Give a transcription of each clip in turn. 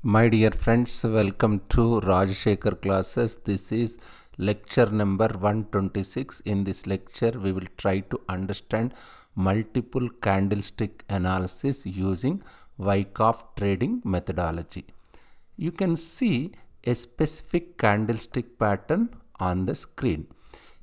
My dear friends, welcome to Rajshekhar classes. This is lecture number 126. In this lecture, we will try to understand multiple candlestick analysis using Wyckoff trading methodology. You can see a specific candlestick pattern on the screen.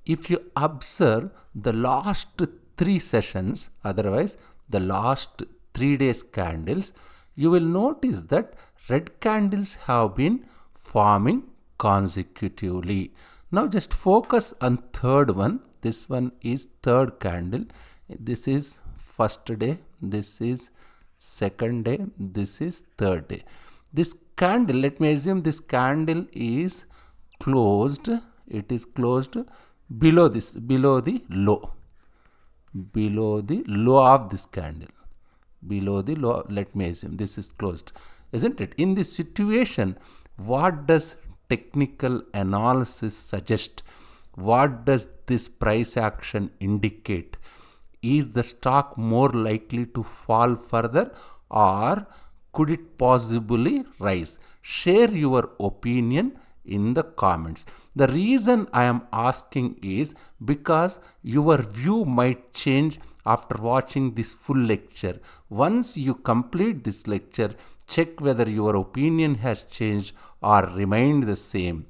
If you observe the last 3 sessions, otherwise the last 3 days candles, you will notice that red candles have been forming consecutively. Now just focus on third one. This one is third candle. This is first day. This is second day. This is third day. This candle, let me assume this candle is closed. It is closed below this, below the low of this candle. Below the low, let me assume this is closed, isn't it? In this situation, what does technical analysis suggest? What does this price action indicate? Is the stock more likely to fall further, or could it possibly rise? Share your opinion in the comments. The reason I am asking is because your view might change after watching this full lecture. Once you complete this lecture, check whether your opinion has changed or remained the same.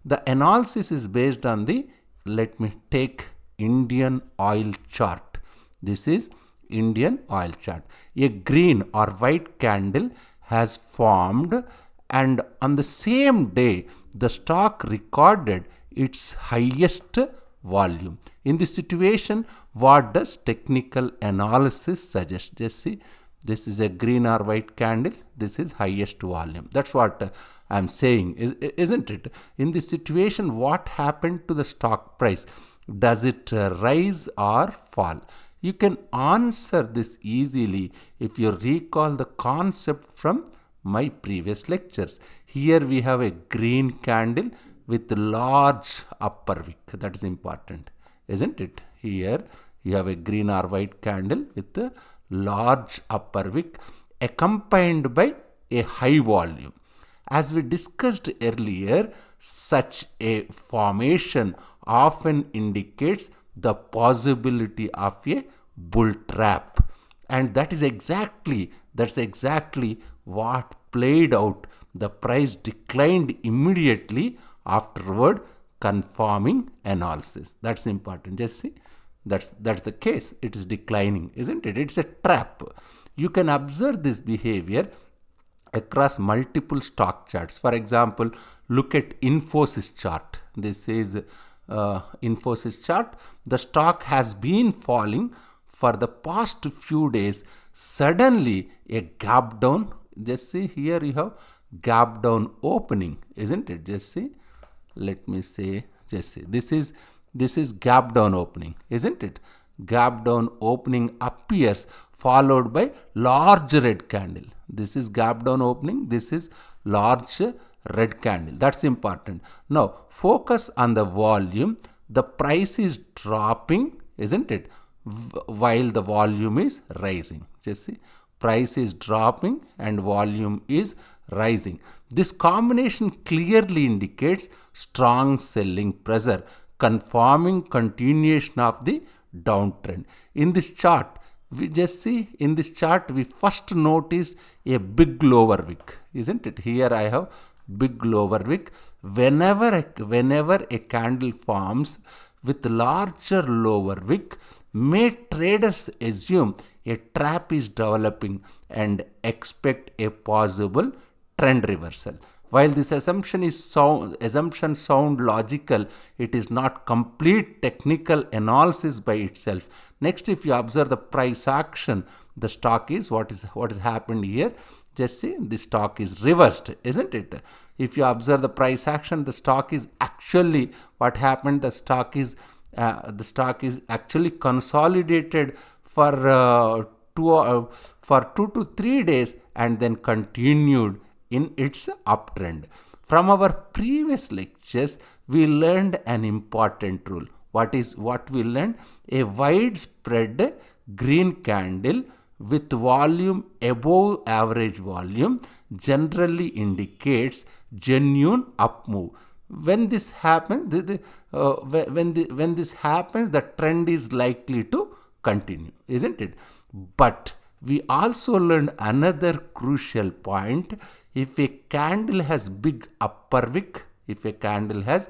The analysis is based on the, let me take Indian oil chart. This is Indian oil chart. A green or white candle has formed, and on the same day the stock recorded its highest volume. In this situation, what does technical analysis suggest? Just see, this is a green or white candle. This is highest volume. That's what I'm saying, isn't it? In this situation, what happened to the stock price? Does it rise or fall? You can answer this easily if you recall the concept from my previous lectures. Here we have a green candle with large upper wick. That is important, isn't it? Here you have a green or white candle with a large upper wick accompanied by a high volume. As we discussed earlier, such a formation often indicates the possibility of a bull trap, and that's exactly what played out. The price declined immediately afterward, confirming analysis. That's important. Just see, that's the case. It is declining, isn't it? It's a trap. You can observe this behavior across multiple stock charts. For example, look at Infosys chart. This is Infosys chart. The stock has been falling for the past few days. Suddenly a gap down. Just see, here you have gap down opening, isn't it? Just see, let me say, just see, this is gap down opening, isn't it? Gap down opening appears, followed by large red candle. This is gap down opening, this is large red candle. That's important. Now focus on the volume. The price is dropping, isn't it, while the volume is rising. Just see, price is dropping and volume is rising. This combination clearly indicates strong selling pressure, confirming continuation of the downtrend. In this chart, we just see, in this chart we first noticed a big lower wick, isn't it? Here I have big lower wick. Whenever a candle forms with larger lower wick, may traders assume a trap is developing and expect a possible trend reversal. While this assumption sound logical, it is not complete technical analysis by itself. Next, if you observe the price action, the stock is what has happened here. Just see, the stock is reversed, isn't it? If you observe the price action, the stock is actually, what happened? The stock is actually consolidated for 2 to 3 days and then continued in its uptrend. From our previous lectures, we learned an important rule. What we learned? A widespread green candle with volume above average volume generally indicates genuine up move. When this happens, when this happens, the trend is likely to continue, isn't it? But we also learned another crucial point. If a candle has big upper wick, if a candle has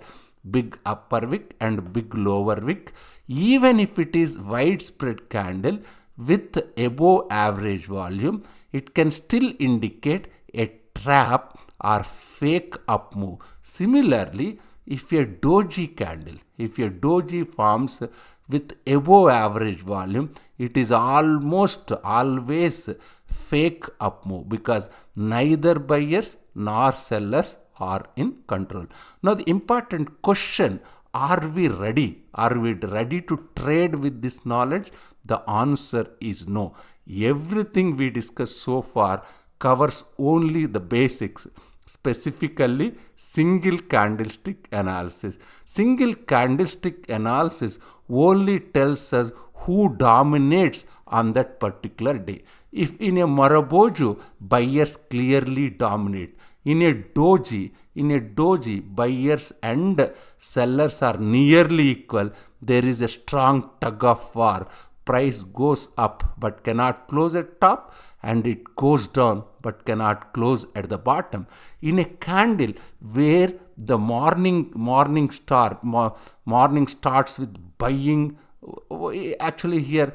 big upper wick and big lower wick, even if it is widespread candle with above average volume, it can still indicate a trap or fake up move. Similarly, if a doji candle, if a doji forms with above average volume, it is almost always fake up move because neither buyers nor sellers are in control. Now the important question, are we ready? Are we ready to trade with this knowledge? The answer is no. Everything we discussed so far covers only the basics, specifically single candlestick analysis. Single candlestick analysis only tells us who dominates on that particular day. If in a Marabojo, buyers clearly dominate. In a doji, buyers and sellers are nearly equal. There is a strong tug of war. Price goes up but cannot close at top, and it goes down but cannot close at the bottom. In a candle where the morning starts with buying, actually here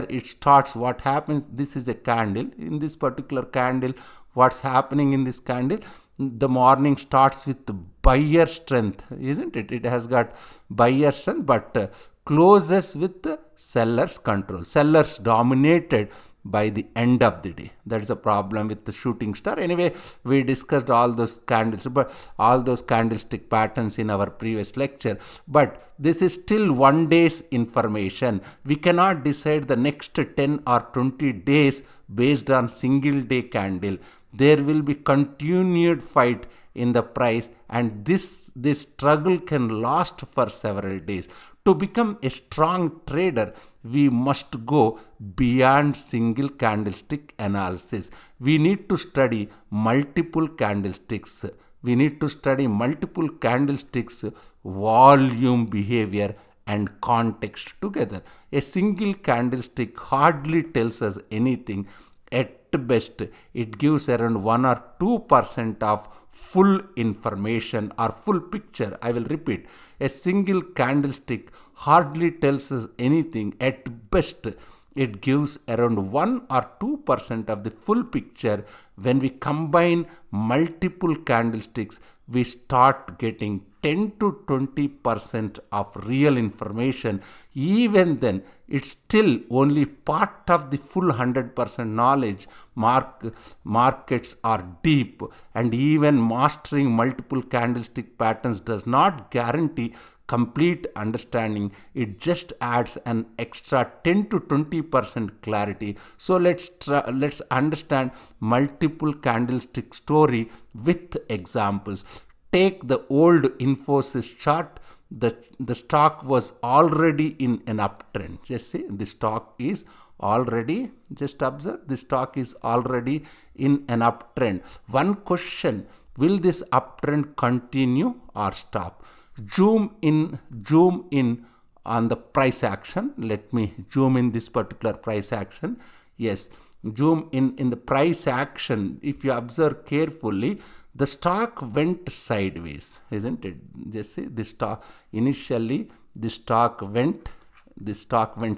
it starts, what happens, this is a candle. In this particular candle, what's happening in this candle? The morning starts with buyer strength, isn't it? It has got buyer strength, but closes with seller's control. Sellers dominated by the end of the day. That is a problem with the shooting star. Anyway, we discussed all those candlestick patterns in our previous lecture. But this is still one day's information. We cannot decide the next 10 or 20 days based on single day candle. There will be continued fight in the price, and this struggle can last for several days. To become a strong trader, we must go beyond single candlestick analysis. We need to study multiple candlesticks. Volume, behavior, and context together. A single candlestick hardly tells us anything. At best, it gives around 1 or 2% of full information or full picture. I will repeat. A single candlestick hardly tells us anything. At best, it gives around 1 or 2% of the full picture. When we combine multiple candlesticks, we start getting 10 to 20% of real information. Even then, it's still only part of the full 100% knowledge. Markets are deep, and even mastering multiple candlestick patterns does not guarantee complete understanding. It just adds an extra 10 to 20% clarity. So let's understand multiple candlestick story with examples. Take the old Infosys chart. The stock was already in an uptrend. Just see, the stock is already, just observe, the stock is already in an uptrend. One question, will this uptrend continue or stop? Zoom in on the price action. Let me zoom in this particular price action. Yes, zoom in the price action. If you observe carefully, the stock went sideways, isn't it? Just see, the stock initially, the stock went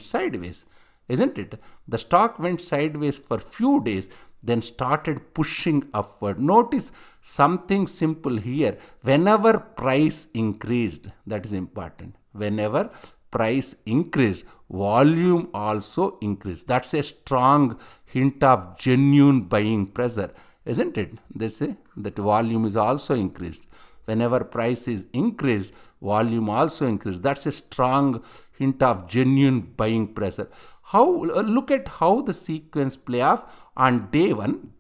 sideways, isn't it? The stock went sideways for few days, then started pushing upward. Notice something simple here. Whenever price increased, that is important. Whenever price increased, volume also increased. That's a strong hint of genuine buying pressure, isn't it? They say that volume is also increased. Whenever price is increased, volume also increased. That's a strong hint of genuine buying pressure. Look at how the sequence play off on day one.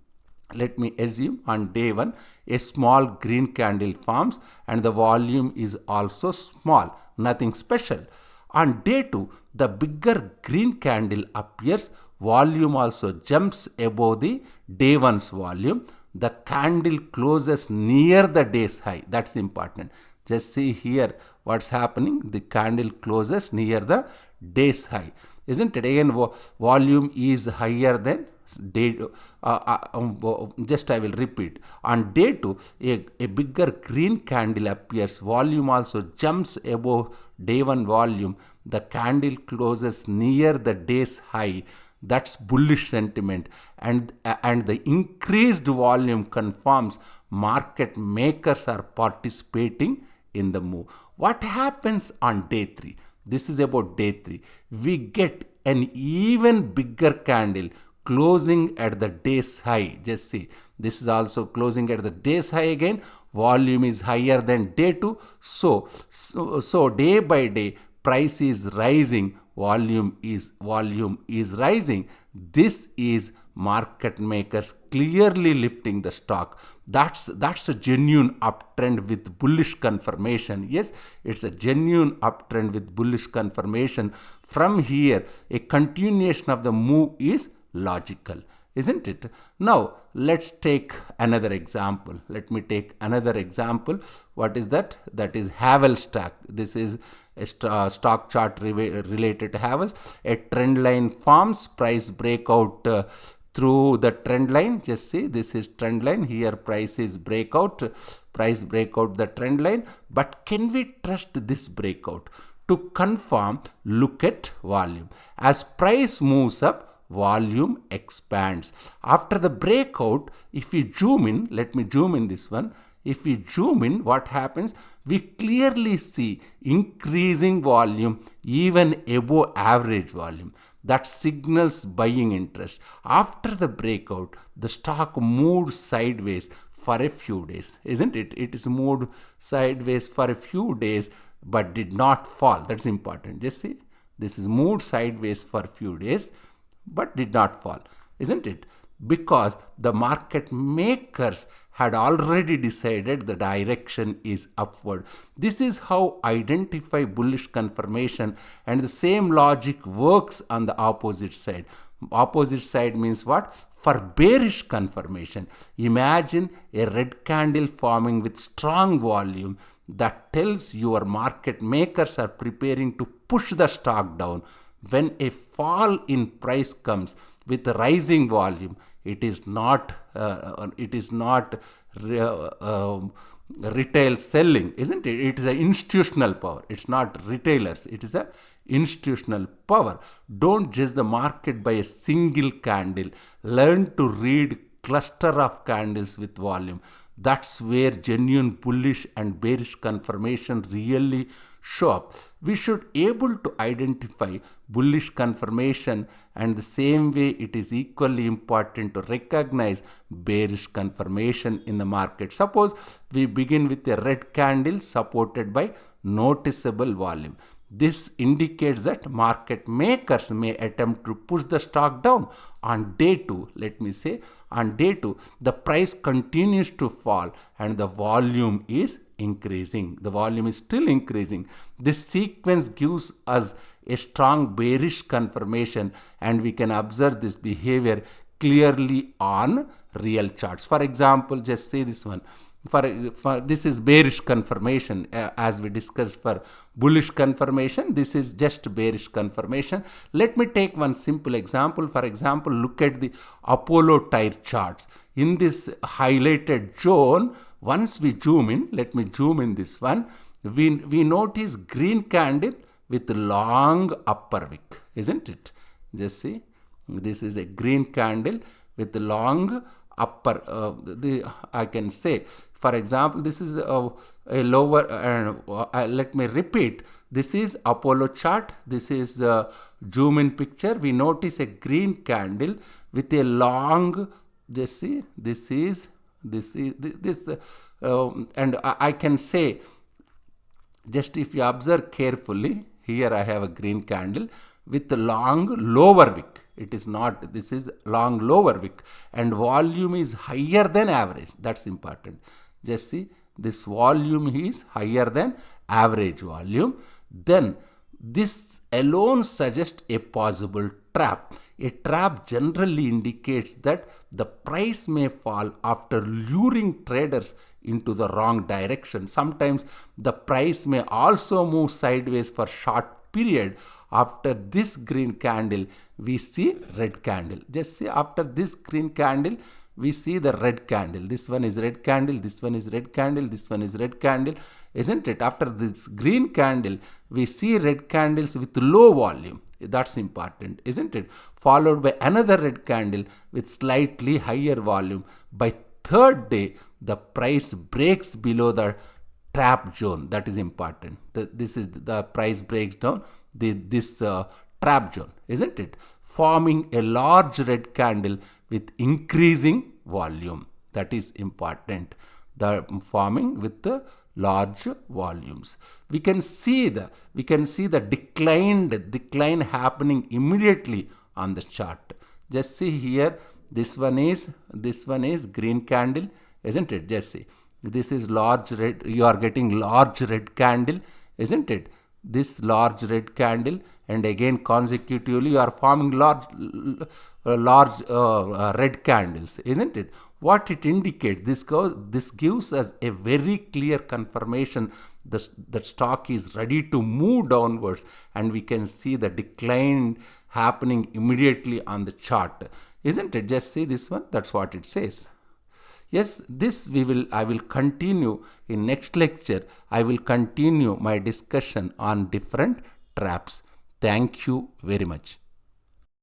Let me assume on day one, a small green candle forms and the volume is also small, nothing special. On day 2, the bigger green candle appears, volume also jumps above the day 1's volume. The candle closes near the day's high. That's important. Just see here what's happening. The candle closes near the day's high. Isn't it? Again, volume is higher than day. Just I will repeat. On day 2, a bigger green candle appears. Volume also jumps above day 1 volume. The candle closes near the day's high. That's bullish sentiment, and the increased volume confirms market makers are participating in the move. What happens on day 3? This is about day 3. We get an even bigger candle closing at the day's high. Just see, this is also closing at the day's high again. Volume is higher than day 2. So day by day, price is rising, volume is rising. This is market makers clearly lifting the stock. That's a genuine uptrend with bullish confirmation. Yes, it's a genuine uptrend with bullish confirmation. From here, a continuation of the move is logical, isn't it? Now let's take another example. Let me take another example. What is that? That is Havel stock. This is a stock chart related to Havels. A trend line forms, price breakout through the trend line. Just see, this is trend line. Here price is breakout the trend line. But can we trust this breakout? To confirm, look at volume. As price moves up, volume expands. After the breakout, if we zoom in, let me zoom in this one. If we zoom in, what happens? We clearly see increasing volume even above average volume. That signals buying interest. After the breakout, the stock moved sideways for a few days, isn't it? It is moved sideways for a few days but did not fall. That's important. Just see, this is moved sideways for a few days but did not fall, isn't it? Because the market makers had already decided the direction is upward. This is how identify bullish confirmation, and the same logic works on the opposite side. Opposite side means what? For bearish confirmation, imagine a red candle forming with strong volume. That tells your market makers are preparing to push the stock down. When a fall in price comes with rising volume, it is not retail selling, isn't it? It is an institutional power. It's not retailers. It is a institutional power. Don't judge the market by a single candle. Learn to read cluster of candles with volume. That's where genuine bullish and bearish confirmation really show up. We should able to identify bullish confirmation, and the same way it is equally important to recognize bearish confirmation in the market. Suppose we begin with a red candle supported by noticeable volume. This indicates that market makers may attempt to push the stock down. On day 2, let me say, on day 2, the price continues to fall and the volume is increasing. The volume is still increasing. This sequence gives us a strong bearish confirmation, and we can observe this behavior clearly on real charts. For example, just say this one. For this is bearish confirmation, as we discussed. For bullish confirmation, this is just bearish confirmation. Let me take one simple example. For example, look at the Apollo tire charts. In this highlighted zone, once we zoom in, let me zoom in this one, we notice green candle with long upper wick, isn't it? Just see, this is a green candle with long upper, I can say, for example, this is a lower, let me repeat, this is Apollo chart, this is a zoom in picture. We notice a green candle with a long, just see, and I can say, just if you observe carefully, here I have a green candle with a long lower wick. It is not, this is long lower wick, and volume is higher than average. That's important. Just see, this volume is higher than average volume. Then This alone suggests a possible trap. A trap generally indicates that the price may fall after luring traders into the wrong direction. Sometimes the price may also move sideways for short period. After this green candle, we see red candle. Just see, after this green candle, we see the red candle. This one is red candle, this one is red candle, this one is red candle, isn't it? After this green candle, we see red candles with low volume. That's important, isn't it? Followed by another red candle with slightly higher volume. By third day, the price breaks below the trap zone. That is important. This is the price breaks down this trap zone, isn't it? Forming a large red candle with increasing volume. That is important. The forming with the large volumes. We can see the decline happening immediately on the chart. Just see here. This one is green candle, isn't it? Just see. This is large red. You are getting large red candle, isn't it? This large red candle, and again consecutively you are forming large red candles, isn't it? What it indicates, this gives us a very clear confirmation that stock is ready to move downwards, and we can see the decline happening immediately on the chart, isn't it? Just see this one. That's what it says. Yes, I will continue in next lecture. I will continue my discussion on different traps. Thank you very much.